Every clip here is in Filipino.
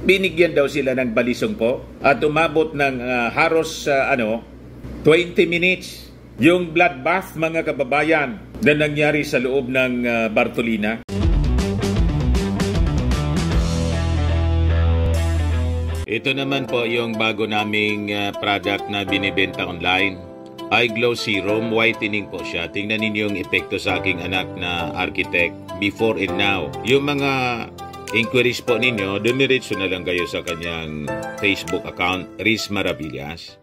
Binigyan daw sila ng balisong po at umabot ng haros 20 minutes yung bloodbath, mga kababayan, na nangyari sa loob ng Bartolina. Ito naman po yung bago naming product na binibenta online. iGlow Serum, whitening po siya. Tingnan ninyo yung epekto sa aking anak na architect before and now. Yung mga inquiries po ninyo, dumiretso na lang kayo sa kanyang Facebook account, Riz Maravillas.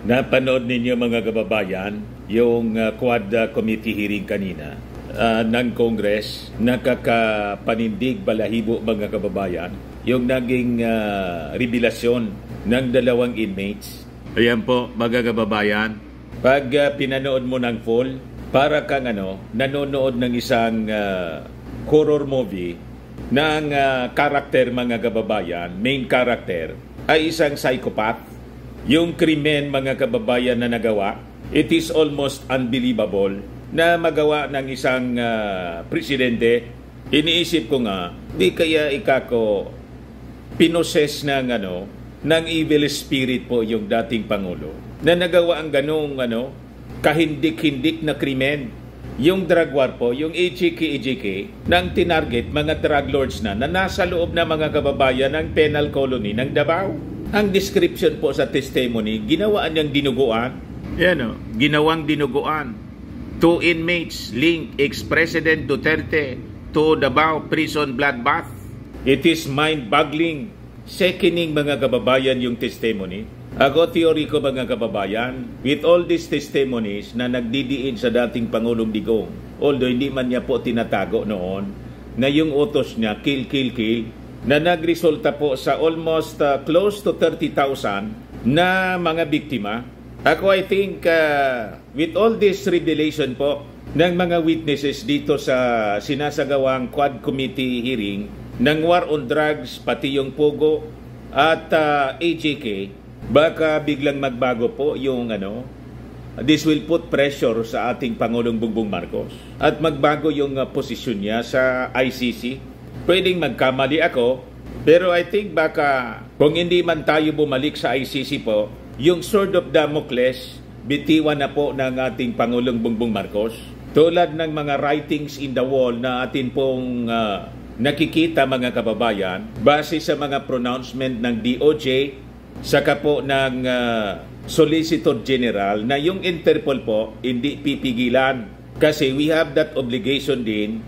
Napanood ninyo, mga kababayan, yung Quad Committee hearing kanina ng Congress, nakakapanindig balahibo, mga kababayan, yung naging revelasyon ng dalawang inmates. Ayan po, mga kababayan, pag pinanood mo ng full, para kang nanonood ng isang horror movie ng karakter, mga kababayan, main character, ay isang psychopath. Yung krimen, mga kababayan, na nagawa, it is almost unbelievable na magawa ng isang presidente. Iniisip ko nga, di kaya ikako pinoses ng evil spirit po yung dating Pangulo na nagawa ang ganong kahindik-hindik na krimen. Yung drug war po, yung EJK nang tinarget mga drug lords na nasa loob na, mga kababayan, ng penal colony ng Davao. Ang description po sa testimony, ginawaan niyang dinuguan. Yan ginawang dinuguan. 2 inmates link ex-President Duterte to Davao prison bloodbath. It is mind-boggling, sickening, mga kababayan, yung testimony. Ako, theory ko, mga kababayan, with all these testimonies na nagdidiin sa dating Pangulong Digong, although hindi man niya po tinatago noon, na yung utos niya, kill, na nagresulta po sa almost close to 30,000 na mga biktima. Ako, I think, with all this revelation po ng mga witnesses dito sa sinasagawang Quad Committee hearing ng War on Drugs, pati yung Pogo at AJK, baka biglang magbago po yung this will put pressure sa ating Pangulong Bongbong Marcos at magbago yung posisyon niya sa ICC. Pwedeng magkamali ako, pero I think baka kung hindi man tayo bumalik sa ICC po, yung sword of Damocles bitiwan na po ng ating Pangulong Bongbong Marcos. Tulad ng mga writings in the wall na atin pong nakikita, mga kababayan, base sa mga pronouncement ng DOJ, saka po ng Solicitor General, na yung Interpol po hindi pipigilan. Kasi we have that obligation din,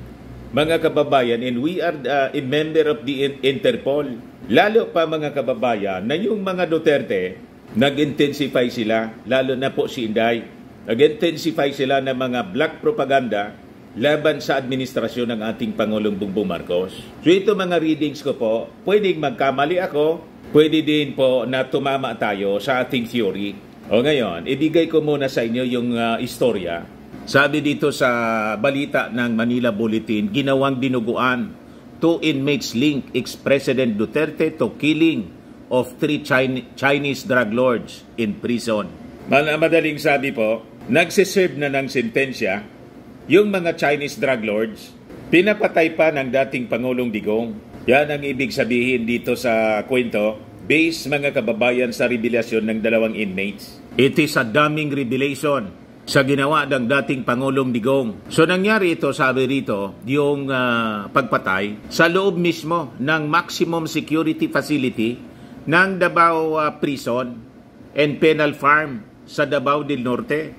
mga kababayan, and we are a member of the Interpol. Lalo pa, mga kababayan, na yung mga Duterte, nag-intensify sila, lalo na po si Inday, nag-intensify sila ng mga black propaganda laban sa administrasyon ng ating Pangulong Bongbong Marcos. So ito, mga readings ko po, pwedeng magkamali ako, pwede din po na tumama tayo sa ating theory. O ngayon, ibigay ko muna sa inyo yung istorya. Sabi dito sa balita ng Manila Bulletin, ginawang dinuguan, 2 inmates link ex-President Duterte to killing of 3 Chinese drug lords in prison. Madaling sabi po, nagsiserve na ng sentensya yung mga Chinese drug lords, pinapatay pa ng dating Pangulong Digong. Yan ang ibig sabihin dito sa kwento, based, mga kababayan, sa revelasyon ng dalawang inmates. It is a damning revelation sa ginawa ng dating Pangulong Digong. So nangyari ito, sabi rito, yung pagpatay sa loob mismo ng maximum security facility ng Davao Prison and Penal Farm sa Davao del Norte.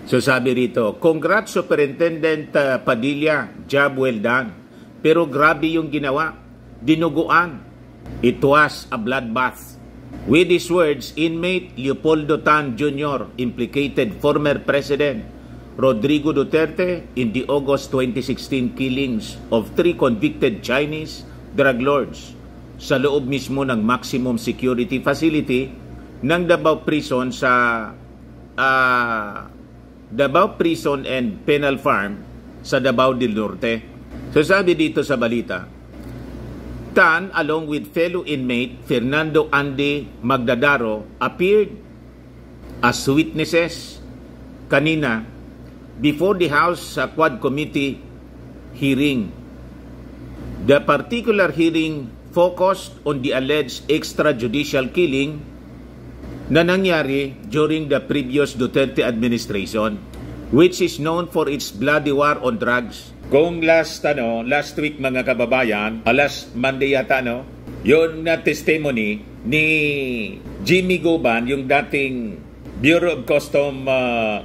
So sabi rito, congrats Superintendent Padilla, job well done. Pero grabe yung ginawa, dinuguan. It was a bloodbath. With these words, inmate Leopoldo Tan Jr. implicated former President Rodrigo Duterte in the August 2016 killings of 3 convicted Chinese drug lords sa loob mismo ng maximum security facility ng Davao Prison sa Davao Prison and Penal Farm sa Davao del Norte. So sabi dito sa balita, Tan along with fellow inmate Fernando Andy Magdadaro appeared as witnesses kanina before the House Quad Committee hearing. The particular hearing focused on the alleged extrajudicial killing na nangyari during the previous Duterte administration, which is known for its bloody war on drugs. Kung last week mga kababayan, last Monday yata yun na testimony ni Jimmy Goban, yung dating Bureau of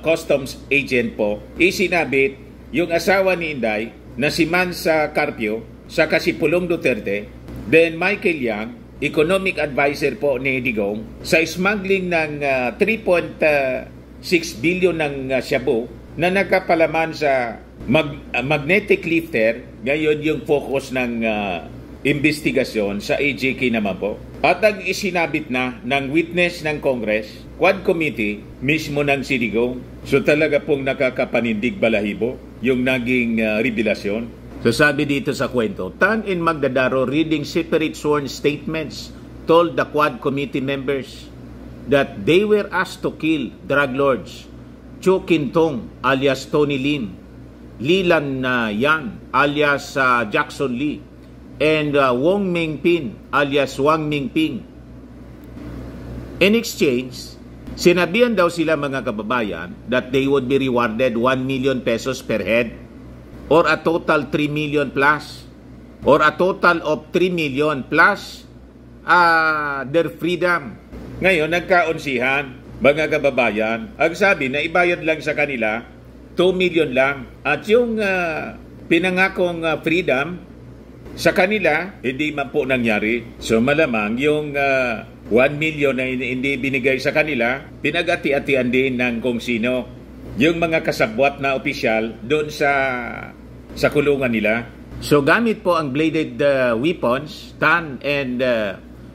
Customs agent po, isinabit yung asawa ni Inday na si Mansa Carpio sa si Pulong Duterte, then Michael Yang, economic advisor po ni Digong, sa smuggling ng 3.6 billion ng shabu na nagkapalaman sa magnetic lifter. Ngayon yung focus ng investigasyon sa AJK naman po. At ang isinabit na ng witness ng Congress, Quad Committee, mismo ng Digong. So talaga pong nakakapanindig balahibo yung naging revelasyon. So sabi dito sa kwento, Tan and Magdadaro reading separate sworn statements told the Quad Committee members that they were asked to kill drug lords Chu Kintong alias Tony Lim, Lilan Yan alias Jackson Lee, and Wong Mingpin alias Wang Mingping. In exchange, sinabihan daw sila mga kababayan that they would be rewarded 1 million pesos per head, or a total 3 million plus, or a total of 3 million plus their freedom. Ngayon, nagkaunsihan, mga kababayan, ang sabi na ibayad lang sa kanila 2 million lang, at yung pinangakong freedom sa kanila, hindi man po nangyari. So malamang yung 1 million na hindi binigay sa kanila, pinag-ati-atian din ng kung sino yung mga kasabwat na opisyal doon sa kulungan nila. So gamit po ang bladed weapons, Tan and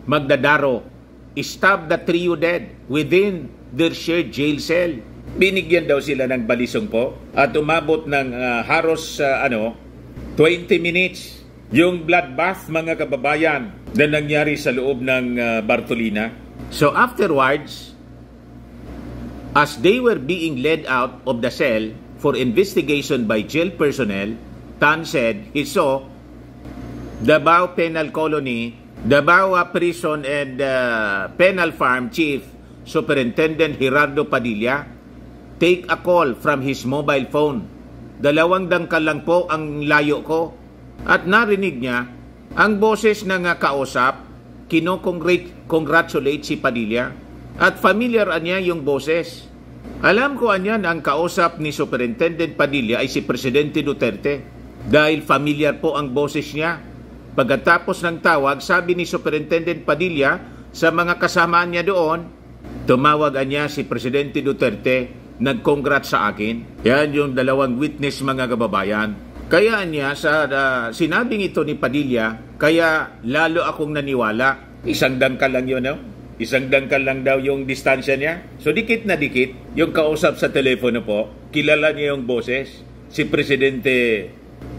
Magdadaro stab the trio dead within their shared jail cell. Binigyan daw sila ng balisong po at umabot ng haros 20 minutes yung bloodbath, mga kababayan, na nangyari sa loob ng Bartolina. So afterwards, as they were being led out of the cell for investigation by jail personnel, Tan said he saw Davao Penal Colony, Davao Prison and Penal Farm Chief Superintendent Gerardo Padilla take a call from his mobile phone. 2 dangkal lang po ang layo ko. At narinig niya ang boses ng kausap, kinocongratulate si Padilla, at familiar niya yung boses. Alam ko anyan ang kausap ni Superintendent Padilla ay si Presidente Duterte dahil familiar po ang boses niya. Pagkatapos ng tawag, sabi ni Superintendent Padilla sa mga kasamaan niya doon, tumawag niya si Presidente Duterte, nag-congrats sa akin. Yan yung 2 witness, mga kababayan. Kaya niya sa sinabing ito ni Padilla, kaya lalo akong naniwala. 1 dangkal lang yun, no? 1 dangkal lang daw yung distansya niya. So dikit na dikit, yung kausap sa telepono po, kilala niya yung boses, si Presidente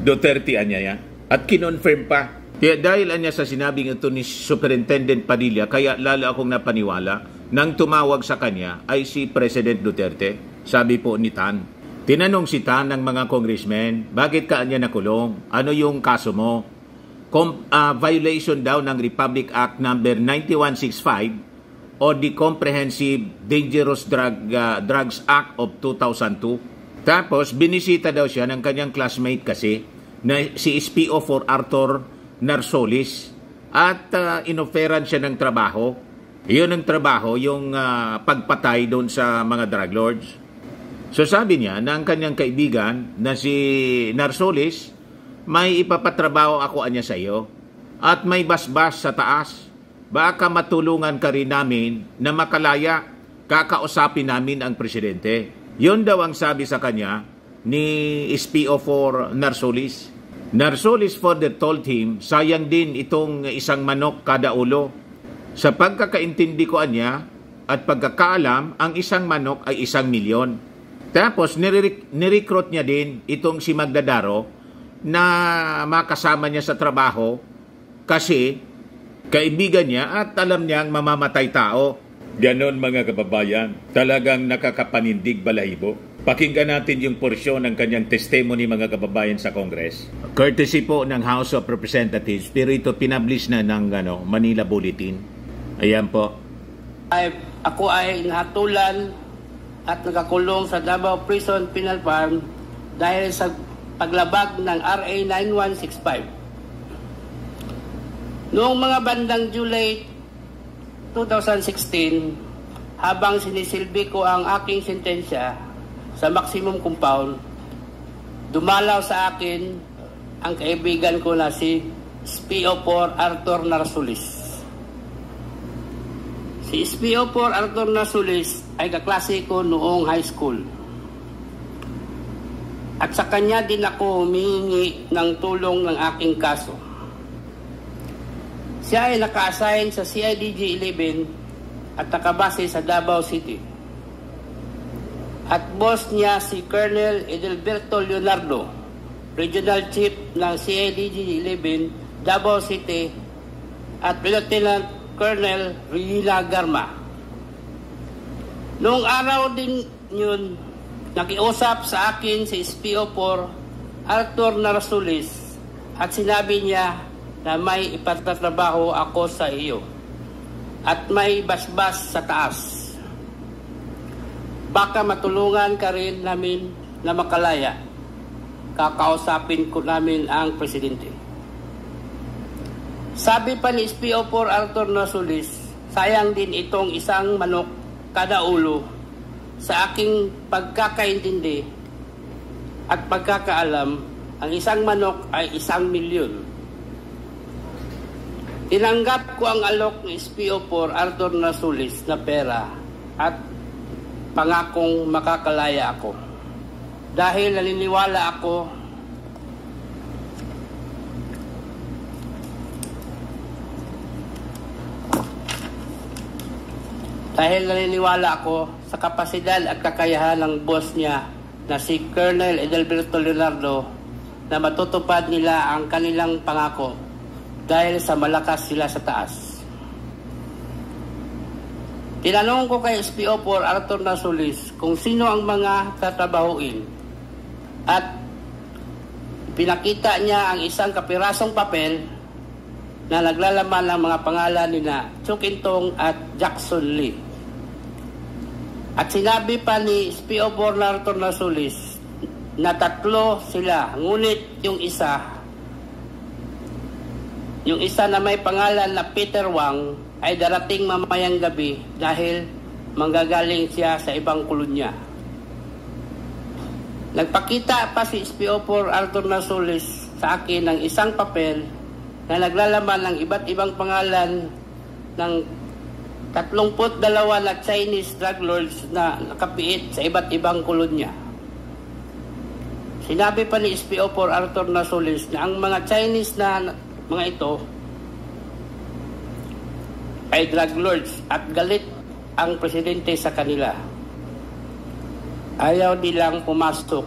Duterte niya. At kinonfirm pa. Kaya dahil niya sa sinabing ito ni Superintendent Padilla, kaya lalo akong napaniwala, nang tumawag sa kanya ay si President Duterte. Sabi po ni Tan. Tinanong si Tan ng mga congressmen, bakit ka niya nakulong? Ano yung kaso mo? Violation daw ng Republic Act number 9165 o the Comprehensive Dangerous Drugs Act of 2002. Tapos, binisita daw siya ng kanyang classmate kasi na si SPO4 Arthur Narsolis at inoferan siya ng trabaho. Iyon ang trabaho, yung pagpatay doon sa mga drug lords. So sabi niya na ang kanyang kaibigan na si Narsolis, may ipapatrabaho ako anya sa iyo at may basbas sa taas. Baka matulungan ka rin namin na makalaya, kakausapin namin ang presidente. Yun daw ang sabi sa kanya ni SPO4 Narsolis. Narsolis further told him, sayang din itong 1 manok kada ulo. Sa pagkakaintindi ko anya at pagkakaalam, ang 1 manok ay 1 milyon. Tapos, nirecruit niya din itong si Magdadaro na makasama niya sa trabaho kasi kaibigan niya at alam niyang mamamatay tao. Ganon, mga kababayan, talagang nakakapanindig balahibo. Pakinggan natin yung porsyon ng kanyang testimony, mga kababayan, sa Congress. Courtesy po ng House of Representatives, pero ito pinablish na ng Manila Bulletin. Ayan po. Ako ay nahatulan at nakakulong sa Davao Prison Penal Farm dahil sa paglabag ng RA 9165. Noong mga bandang July 2016, habang sinisilbi ko ang aking sentensya sa maximum compound, dumalaw sa akin ang kaibigan ko na si SPO4 Arthur Narsulis. Si SPO4 Arthur Narsulis ay kaklase ko noong high school. At sa kanya din ako humihingi ng tulong ng aking kaso. Siya ay naka-assign sa CIDG 11 at nakabase sa Davao City. At boss niya si Colonel Edelberto Leonardo, Regional Chief ng CIDG 11 Davao City, at Lieutenant Colonel Regina Garma. Noong araw din yun, nakiusap sa akin si SPO4 Arthur Narsulis at sinabi niya na may ipatatrabaho ako sa iyo at may basbas sa taas. Baka matulungan ka rin namin na makalaya. Kakausapin ko namin ang presidente. Sabi pa ni SPO4 Arthur Narsulis, sayang din itong isang manok kada ulo. Sa aking pagkakaintindi at pagkakaalam, ang isang manok ay 1 milyon. Tinanggap ko ang alok ni SPO4 Arthur Narsulis na pera at pangakong makakalaya ako. Dahil naniniwala ako sa kapasidad at kakayahan ng boss niya na si Colonel Edelberto Leonardo na matutupad nila ang kanilang pangako dahil sa malakas sila sa taas. Tinanong ko kay SPO4 Arthur Narsulis kung sino ang mga tatrabahuin at pinakita niya ang isang kapirasong papel na naglalaman ng mga pangalan ni na Chukintong at Jackson Lee. At sinabi pa ni SPO4 Arthur Narsulis na 3 sila, ngunit yung isa na may pangalan na Peter Wang ay darating mamayang gabi dahil manggagaling siya sa ibang kolonya. Nagpakita pa si SPO4 Arthur Narsulis sa akin ng isang papel na naglalaman ng iba't ibang pangalan ng 32 na Chinese drug lords na nakapiit sa iba't ibang kolonya. Sinabi pa ni SPO4 Arthur Narsulis na ang mga Chinese na mga ito ay drug lords at galit ang presidente sa kanila. Ayaw nilang pumasok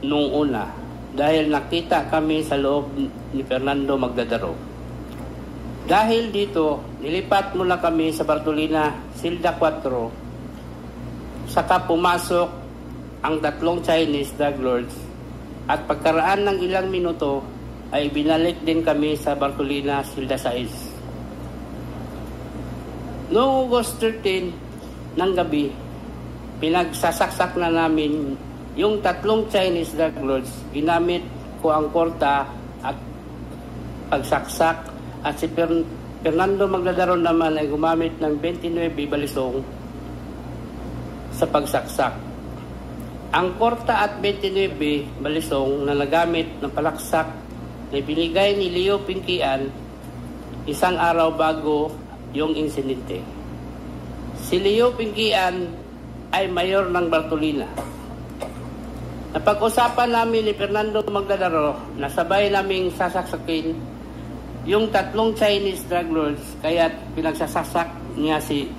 nung una dahil nakita kami sa loob ni Fernando Magdadaro. Dahil dito, nilipat mula kami sa Bartolina, Silda 4, saka pumasok ang 3 Chinese drug lords at pagkaraan ng ilang minuto ay binalik din kami sa Bartolina, Silda 6. Noong August 13 ng gabi, pinagsasaksak na namin yung 3 Chinese drug lords. Ginamit ko ang korta at pagsaksak at si Fernando Magdadaro naman ay gumamit ng 29 balisong sa pagsaksak. Ang korta at 29 balisong na nagamit ng palaksak na binigay ni Leo Pinkian isang araw bago yung insidente. Si Leo Pinkian ay mayor ng Bartolina. Napag-usapan namin ni Fernando Magdadaro na sabay naming sasaksakin yung 3 Chinese drug lords, kaya pinagsasasak niya si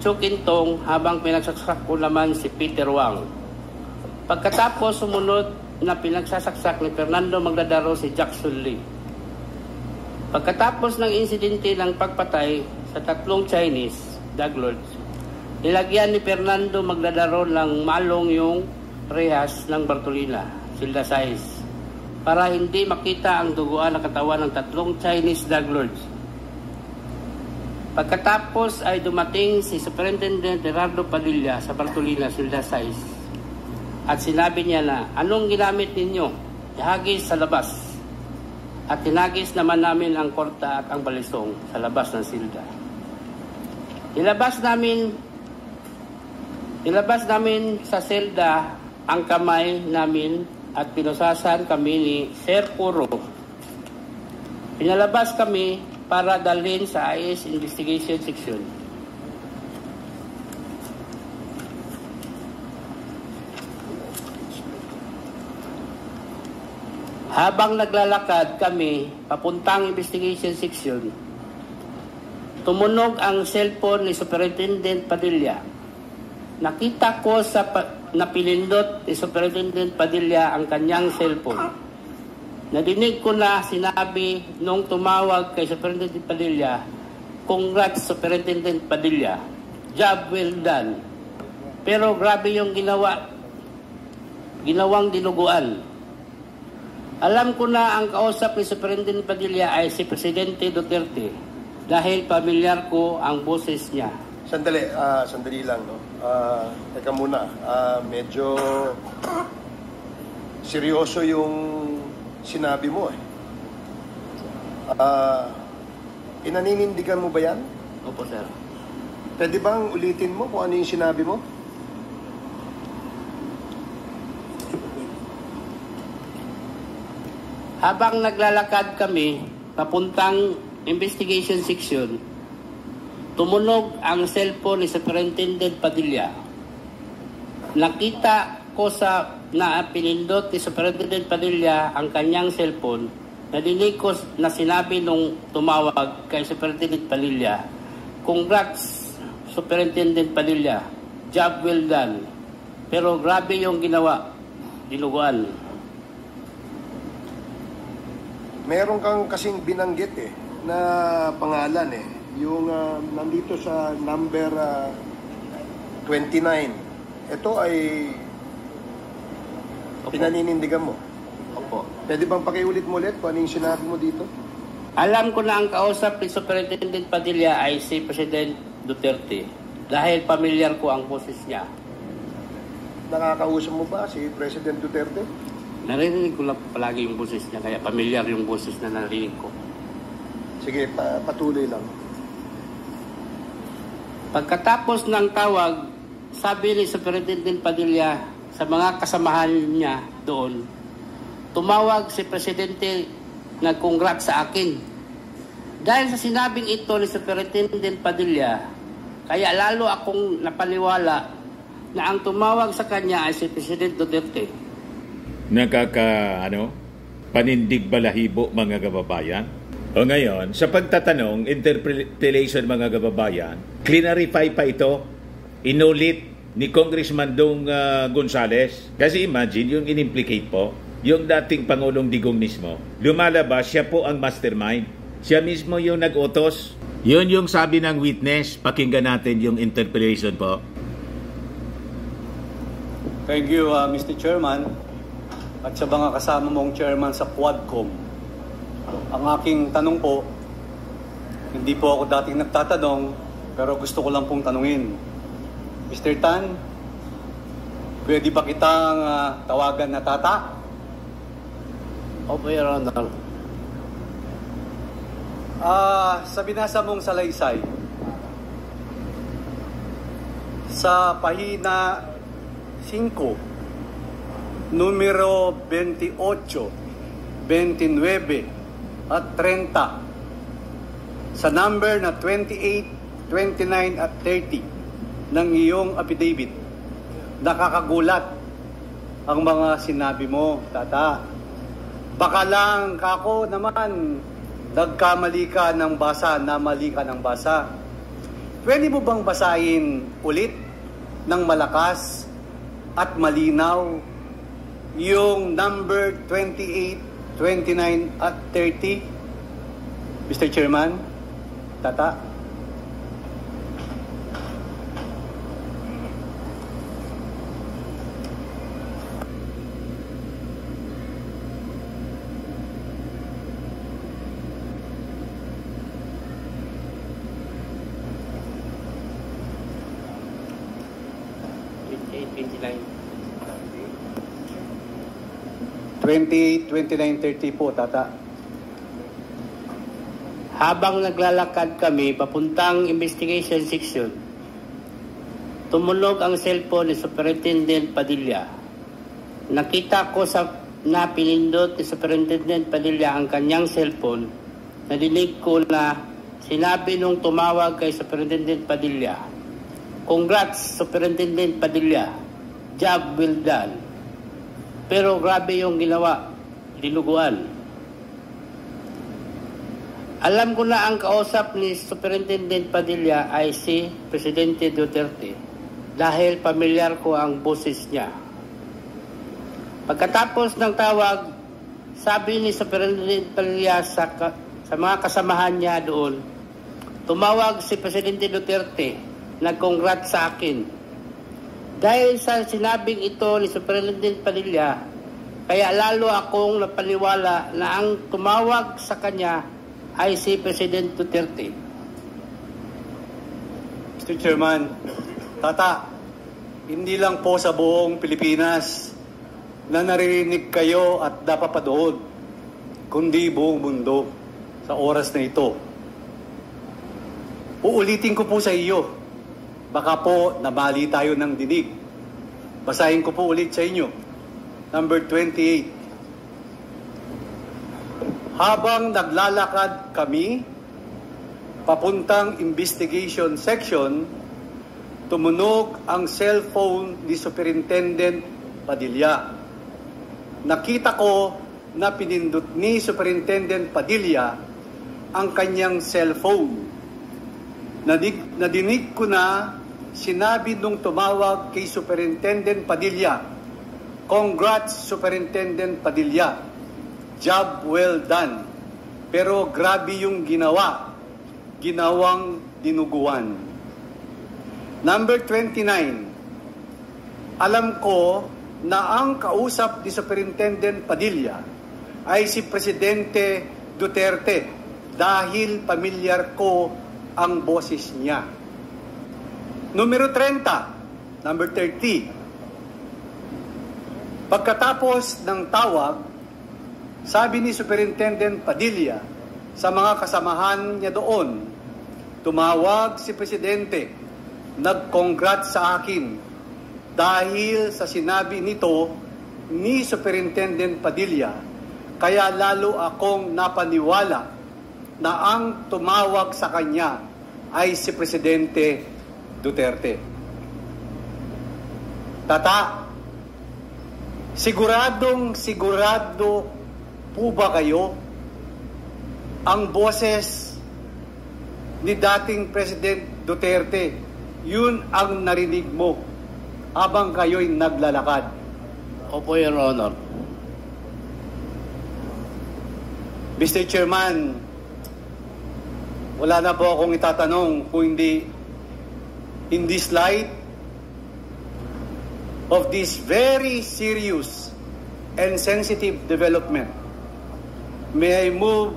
Chukintong habang pinagsasak ko naman si Peter Wang. Pagkatapos sumunod na pinagsasaksak ni Fernando Magdadaro si Jackson Lee. Pagkatapos ng insidente ng pagpatay sa 3 Chinese drug lords, nilagyan ni Fernando Magdadaro ng malong yung rehas ng Bartolina, Silda Sais, para hindi makita ang duguan ng katawan ng tatlong Chinese drug lords. Pagkatapos ay dumating si Superintendent Gerardo Padilla sa Bartolina, Silda Sais, at sinabi niya na, anong ginamit ninyo? Ihagis sa labas. At tinagis naman namin ang korta at ang balisong sa labas ng silda. Ilabas namin sa silda ang kamay namin at pinusasan kami ni Sir Puro. Pinalabas kami para dalhin sa IS Investigation Section. Habang naglalakad kami papuntang Investigation Section, tumunog ang cellphone ni Superintendent Padilla. Nakita ko na pinindot ni Superintendent Padilla ang kanyang cellphone. Nadinig ko na sinabi nung tumawag kay Superintendent Padilla, "Congrats Superintendent Padilla, job well done." Pero grabe yung ginawang dinuguan. Alam ko na ang kausap ni Superintendent Padilla ay si Presidente Duterte dahil pamilyar ko ang boses niya. Sandali lang, no? Teka muna, medyo seryoso yung sinabi mo eh. Pinaninindigan mo ba yan? Opo, sir. Pwede bang ulitin mo kung ano yung sinabi mo? Habang naglalakad kami papuntang Investigation Section, tumunog ang cellphone ni Superintendent Padilla. Nakita ko na pinindot ni Superintendent Padilla ang kanyang cellphone. Nadinig ko na sinabi nung tumawag kay Superintendent Padilla, "Congrats Superintendent Padilla, job well done." Pero grabe yung ginawa, dinuguan. Meron kang kasing binanggit eh, na pangalan eh. Yung nandito sa number 29. Ito ay pinaninindigan mo. Opo. Pwede bang pakiulit mo ulit kung ano yung sinabi mo dito? Alam ko na ang kausap ni Superintendent Padilla ay si President Duterte dahil pamilyar ko ang boses niya. Nakakausap mo ba si President Duterte? Narinig ko lang palagi yung boses niya, kaya pamilyar yung boses na narinig ko. Sige, patuloy lang. Pagkatapos ng tawag, sabi ni Superintendent Padilla sa mga kasamahan niya doon, tumawag si Presidente nag-congrats sa akin. Dahil sa sinabing ito ni Superintendent Padilla, kaya lalo akong napaniwala na ang tumawag sa kanya ay si President Duterte. Panindig balahibo mga kababayan? O ngayon, sa pagtatanong, interpellation mga kababayan, clarify pa ito, inulit ni Congressman Dong Gonzales. Kasi imagine, yung inimplicate po, yung dating Pangulong Digong mismo, lumalabas, siya po ang mastermind. Siya mismo yung nag-utos. Yun yung sabi ng witness. Pakinggan natin yung interpellation po. Thank you, Mr. Chairman. At sa mga kasama mong chairman sa Quadcom. Ang aking tanong po, hindi po ako dating nagtatanong, pero gusto ko lang pong tanungin. Mr. Tan, pwede ba kitang tawagan na tata? Opo, Your Honor. Sa binasa mong salaysay, sa pahina 5, numero 28, 29 at 30, sa number na 28, 29 at 30 ng iyong affidavit, nakakagulat ang mga sinabi mo, tata. Baka lang kako naman nagkamali ka ng basa, namali ka ng basa. Pwede mo bang basahin ulit ng malakas at malinaw yung number 28, 29 at 30? Mr. Chairman, tata. 29. 29-30 po, Tata. Habang naglalakad kami papuntang investigation section, tumunog ang cellphone ni Superintendent Padilla. Nakita ko na pinindot ni Superintendent Padilla ang kanyang cellphone. Nadinig ko na sinabi nung tumawag kay Superintendent Padilla, "Congrats, Superintendent Padilla. Job well done." Pero grabe yung ginawa, dinuguan. Alam ko na ang kausap ni Superintendent Padilla ay si Presidente Duterte dahil pamilyar ko ang boses niya. Pagkatapos ng tawag, sabi ni Superintendent Padilla sa mga kasamahan niya doon, tumawag si Presidente Duterte, nag-congrats sa akin. Dahil sa sinabing ito ni Superintendent Padilla, kaya lalo akong napaniwala na ang tumawag sa kanya ay si President Duterte. Mr. Chairman, Tata, hindi lang po sa buong Pilipinas na naririnig kayo at napapadood, kundi buong mundo sa oras na ito. Uulitin ko po sa iyo. Baka po namali tayo ng dinig. Basahin ko po ulit sa inyo. Number 28. Habang naglalakad kami papuntang investigation section, tumunog ang cellphone ni Superintendent Padilla. Nakita ko na pinindot ni Superintendent Padilla ang kanyang cellphone. Nadinig ko na sinabi nung tumawag kay Superintendent Padilla, "Congrats, Superintendent Padilla. Job well done." Pero grabe yung ginawang dinuguan. Number 29. Alam ko na ang kausap ni Superintendent Padilla ay si Presidente Duterte dahil pamilyar ko ang boses niya. Numero 30, number 30. Pagkatapos ng tawag, sabi ni Superintendent Padilla sa mga kasamahan niya doon, tumawag si Presidente, nag-congrats sa akin dahil sa sinabi nito ni Superintendent Padilla, kaya lalo akong napaniwala na ang tumawag sa kanya ay si Presidente Duterte. Tata, sigurado po ba kayo ang boses ni dating President Duterte, yun ang narinig mo habang kayo'y naglalakad? Opo, Your Honor. Mr. Chairman, wala na po akong itatanong kung hindi in this light of this very serious and sensitive development, may I move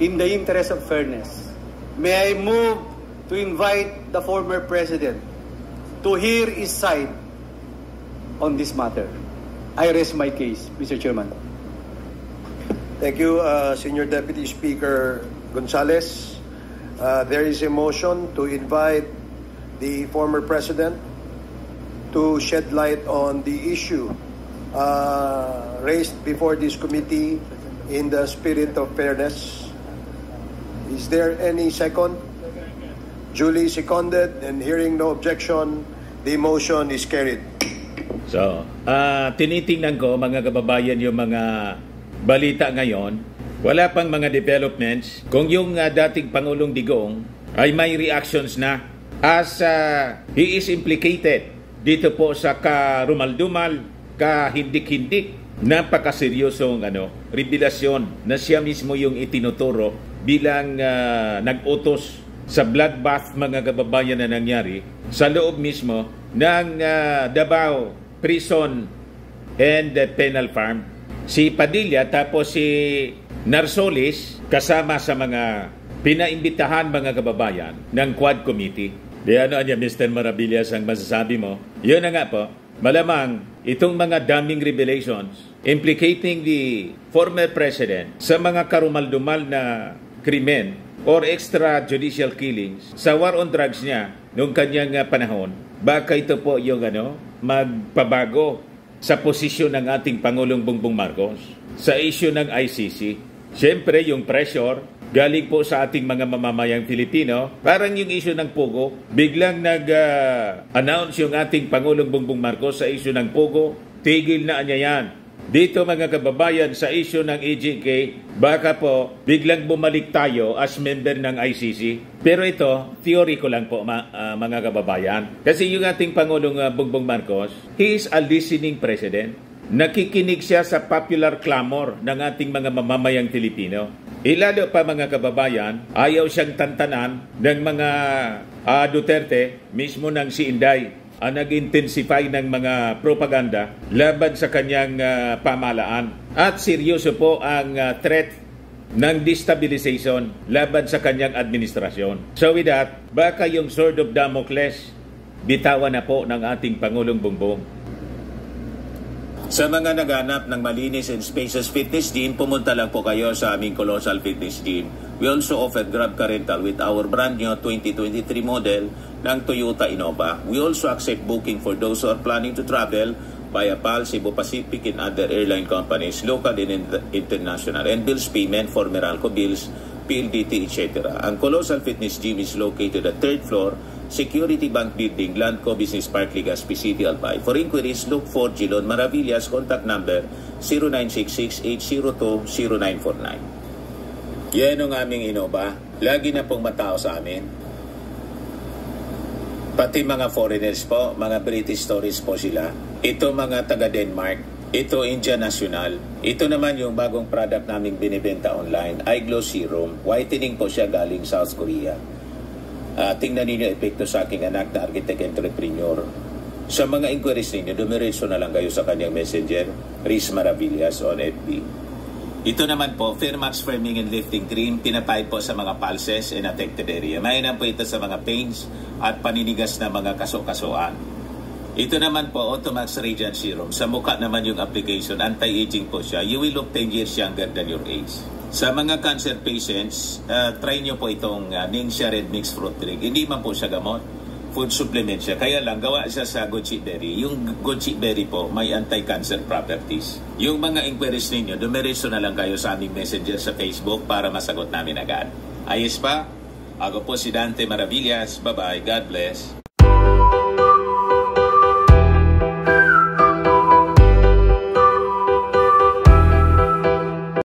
in the interest of fairness, may I move to invite the former President to hear his side on this matter. I rest my case, Mr. Chairman. Thank you, Senior Deputy Speaker Gonzales. There is a motion to invite the former President to shed light on the issue raised before this committee in the spirit of fairness. Is there any second? Duly seconded, and hearing no objection, the motion is carried. So, tinitingnan ko mga kababayan yung mga balita ngayon. Wala pang mga developments. Kung yung dating Pangulong Digong ay may reactions na as he is implicated dito po sa karumaldumal, kahindik-hindik, napakaseryosong revelasyon na siya mismo yung itinuturo bilang nag-utos sa bloodbath mga kababayan na nangyari sa loob mismo ng Davao Prison and Penal Farm. Si Padilla tapos si Narsoles kasama sa mga pinaimbitahan mga kababayan ng Quad Committee. Di ano niya, Mr. Maravillas, ang masasabi mo? Yun na nga po. Malamang itong mga damning revelations implicating the former president sa mga karumal-dumal na krimen or extrajudicial killings sa war on drugs niya noong kanyang panahon, baka ito po yung magpabago sa posisyon ng ating Pangulong Bongbong Marcos sa issue ng ICC. Siyempre, yung pressure galing po sa ating mga mamamayang Pilipino, parang yung issue ng Pogo, biglang nag-announce yung ating Pangulong Bongbong Marcos sa issue ng Pogo, tigil na niya yan. Dito mga kababayan sa issue ng EJK, baka po biglang bumalik tayo as member ng ICC. Pero ito, theory ko lang po mga kababayan. Kasi yung ating Pangulong Bongbong Marcos, he is a listening president. Nakikinig siya sa popular clamor ng ating mga mamamayang Pilipino. Lalo pa mga kababayan, ayaw siyang tantanan ng mga Duterte, mismo ng si Inday, ang nag-intensify ng mga propaganda laban sa kanyang pamahalaan. At seryoso po ang threat ng destabilization laban sa kanyang administrasyon. So with that, baka yung sword of Damocles, bitawan na po ng ating Pangulong Bongbong. Sa mga naghanap ng malinis and spacious fitness gym, pumunta lang po kayo sa aming Colossal Fitness Gym. We also offer Grab Car Rental with our brand new 2023 model ng Toyota Innova. We also accept booking for those who are planning to travel via PAL, Cebu Pacific, and other airline companies, local and international, and bills payment for Meralco bills, PLDT, etc. Ang Colossal Fitness Gym is located at 3rd floor, Security Bank Building, Landco Business Park, Legazpi City, Albay. For inquiries, look for Gilon Maravillas. Contact number 0966-802-0949. Yan ang aming Innova. Lagi na pong matao sa amin. Pati mga foreigners po, mga British tourists po sila. Ito mga taga Denmark. Ito India National. Ito naman yung bagong product naming binibenta online. iGlow Serum. Whitening po siya galing South Korea. Tingnan ninyo epekto sa aking anak na architect entrepreneur. Sa mga inquiries ninyo, dumiretso na lang kayo sa kanyang messenger, Riz Maravillas on FB. Ito naman po, Fairmax Firming and Lifting Cream, pinapay po sa mga pulses and affected area. Mainam po ito sa mga pains at paninigas na mga kaso-kasuan. Ito naman po, Automax Radiant Serum. Sa mukha naman yung application, anti-aging po siya. You will look 10 years younger than your age. Sa mga cancer patients, try nyo po itong Ningxia Red Mixed Fruit Drink. Hindi man po siya gamot, food supplement siya. Kaya lang, gawa siya sa goji berry. Yung goji berry po, may anti-cancer properties. Yung mga inquiries ninyo, dumiretso na lang kayo sa aming messenger sa Facebook para masagot namin agad. Ayos pa? Ako po si Dante Maravillas. Bye-bye. God bless.